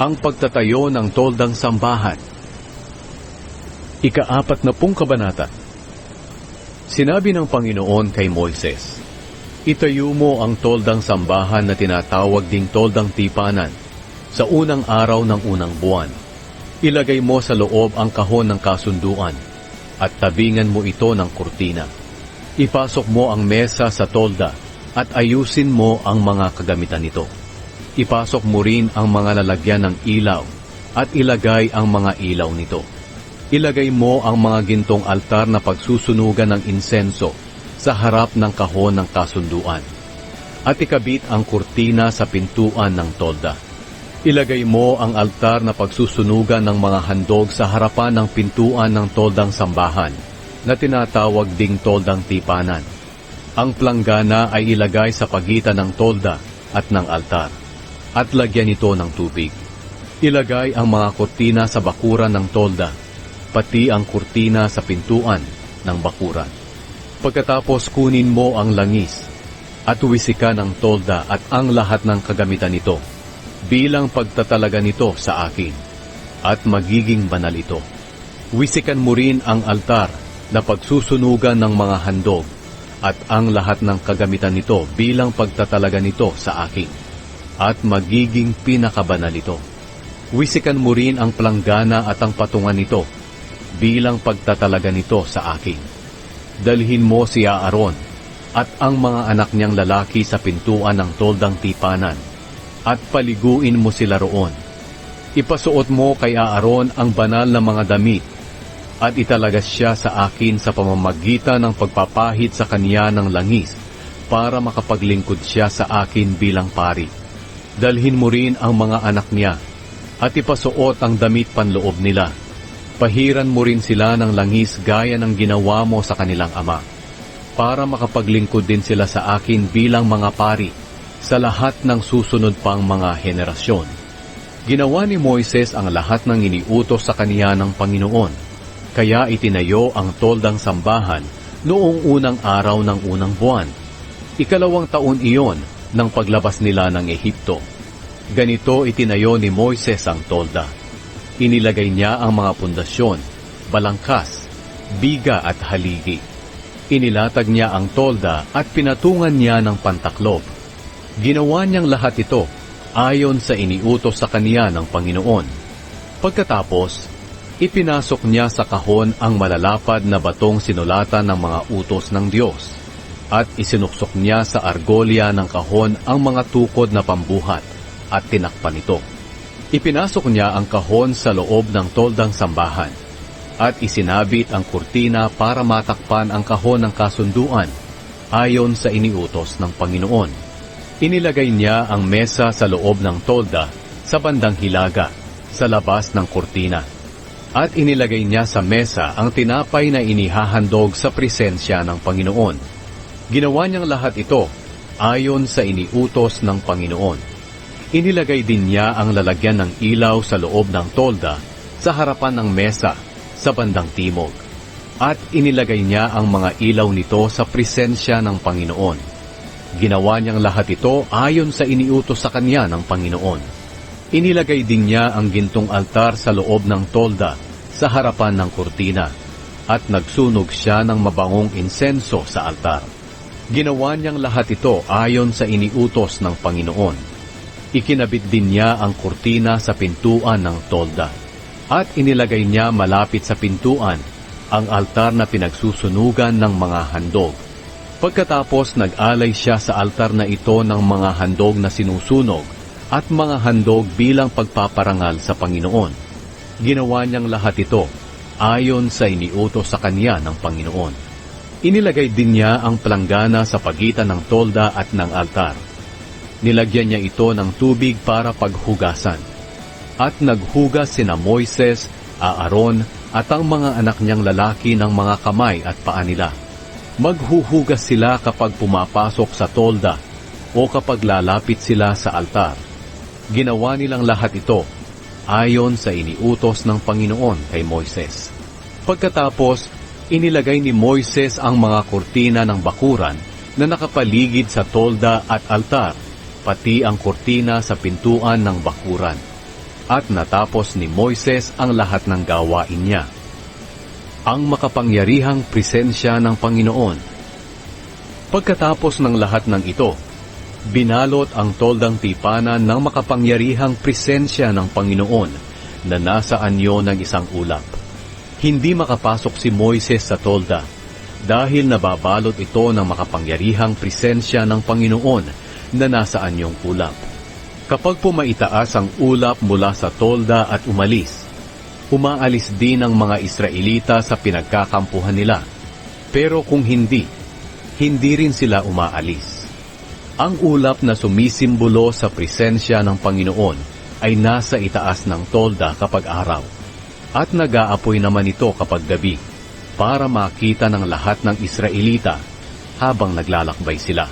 Ang pagtatayo ng toldang sambahan. Ika-40 kabanata. Sinabi ng Panginoon kay Moises, "Itayo mo ang toldang sambahan na tinatawag ding toldang tipanan sa unang araw ng unang buwan. Ilagay mo sa loob ang kahon ng kasunduan at tabingan mo ito ng kurtina. Ipasok mo ang mesa sa tolda at ayusin mo ang mga kagamitan nito. Ipasok mo rin ang mga lalagyan ng ilaw at ilagay ang mga ilaw nito. Ilagay mo ang mga gintong altar na pagsusunugan ng insenso sa harap ng kahon ng kasunduan. At ikabit ang kurtina sa pintuan ng tolda. Ilagay mo ang altar na pagsusunugan ng mga handog sa harapan ng pintuan ng toldang sambahan na tinatawag ding toldang tipanan. Ang planggana ay ilagay sa pagitan ng tolda at ng altar at lagyan ito ng tubig. Ilagay ang mga kurtina sa bakuran ng tolda, pati ang kurtina sa pintuan ng bakuran. Pagkatapos kunin mo ang langis at wisikan ang tolda at ang lahat ng kagamitan nito bilang pagtatalaga nito sa akin, at magiging banal ito. Wisikan mo rin ang altar na pagsusunugan ng mga handog at ang lahat ng kagamitan nito bilang pagtatalaga nito sa akin, at magiging pinakabanal ito. Wisikan mo rin ang planggana at ang patungan nito bilang pagtatalaga nito sa akin. Dalhin mo si Aaron at ang mga anak niyang lalaki sa pintuan ng toldang tipanan at paliguin mo sila roon. Ipasuot mo kay Aaron ang banal na mga damit at italaga siya sa akin sa pamamagitan ng pagpapahid sa kanya ng langis para makapaglingkod siya sa akin bilang pari. Dalhin mo rin ang mga anak niya at ipasuot ang damit panloob nila. Pahiran mo rin sila ng langis gaya ng ginawa mo sa kanilang ama, para makapaglingkod din sila sa akin bilang mga pari sa lahat ng susunod pang mga henerasyon. Ginawa ni Moises ang lahat ng iniutos sa kaniya ng Panginoon, kaya itinayo ang toldang sambahan noong unang araw ng unang buwan. 2 taon iyon ng paglabas nila ng Ehipto. Ganito itinayo ni Moises ang tolda. Inilagay niya ang mga pundasyon, balangkas, biga at haligi. Inilatag niya ang tolda at pinatungan niya ng pantaklob. Ginawa niyang lahat ito ayon sa iniutos sa kaniya ng Panginoon. Pagkatapos, ipinasok niya sa kahon ang malalapad na batong sinulatan ng mga utos ng Diyos, at isinuksok niya sa argolya ng kahon ang mga tukod na pambuhat at tinakpan ito. Ipinasok niya ang kahon sa loob ng toldang sambahan at isinabit ang kurtina para matakpan ang kahon ng kasunduan ayon sa iniutos ng Panginoon. Inilagay niya ang mesa sa loob ng tolda sa bandang hilaga sa labas ng kurtina, at inilagay niya sa mesa ang tinapay na inihahandog sa presensya ng Panginoon. Ginawa niyang lahat ito ayon sa iniutos ng Panginoon. Inilagay din niya ang lalagyan ng ilaw sa loob ng tolda sa harapan ng mesa sa bandang timog, at inilagay niya ang mga ilaw nito sa presensya ng Panginoon. Ginawa niyang lahat ito ayon sa iniutos sa kanya ng Panginoon. Inilagay din niya ang gintong altar sa loob ng tolda sa harapan ng kurtina, at nagsunog siya ng mabangong insenso sa altar. Ginawa niyang lahat ito ayon sa iniutos ng Panginoon. Ikinabit din niya ang kurtina sa pintuan ng tolda, at inilagay niya malapit sa pintuan ang altar na pinagsusunugan ng mga handog. Pagkatapos nag-alay siya sa altar na ito ng mga handog na sinusunog at mga handog bilang pagpaparangal sa Panginoon. Ginawa niyang lahat ito ayon sa iniutos sa kanya ng Panginoon. Inilagay din niya ang planggana sa pagitan ng tolda at ng altar. Nilagyan niya ito ng tubig para paghugasan. At naghugas sina Moises, Aaron, at ang mga anak niyang lalaki ng mga kamay at paa nila. Maghuhugas sila kapag pumapasok sa tolda o kapag lalapit sila sa altar. Ginawa nilang lahat ito ayon sa iniutos ng Panginoon kay Moises. Pagkatapos, inilagay ni Moises ang mga kurtina ng bakuran na nakapaligid sa tolda at altar, pati ang kurtina sa pintuan ng bakuran. at natapos ni Moises ang lahat ng gawain niya. Ang makapangyarihang presensya ng Panginoon. Pagkatapos ng lahat ng ito, binalot ang toldang tipanan ng makapangyarihang presensya ng Panginoon na nasa anyo ng isang ulap. Hindi makapasok si Moises sa tolda dahil nababalot ito ng makapangyarihang presensya ng Panginoon na nasa anyong ulap. Kapag pumaitaas ang ulap mula sa tolda at umalis, umaalis din ang mga Israelita sa pinagkakampuhan nila. Pero kung hindi rin sila umaalis. Ang ulap na sumisimbolo sa presensya ng Panginoon ay nasa itaas ng tolda kapag araw, at nag-aapoy naman ito kapag gabi, para makita ng lahat ng Israelita habang naglalakbay sila.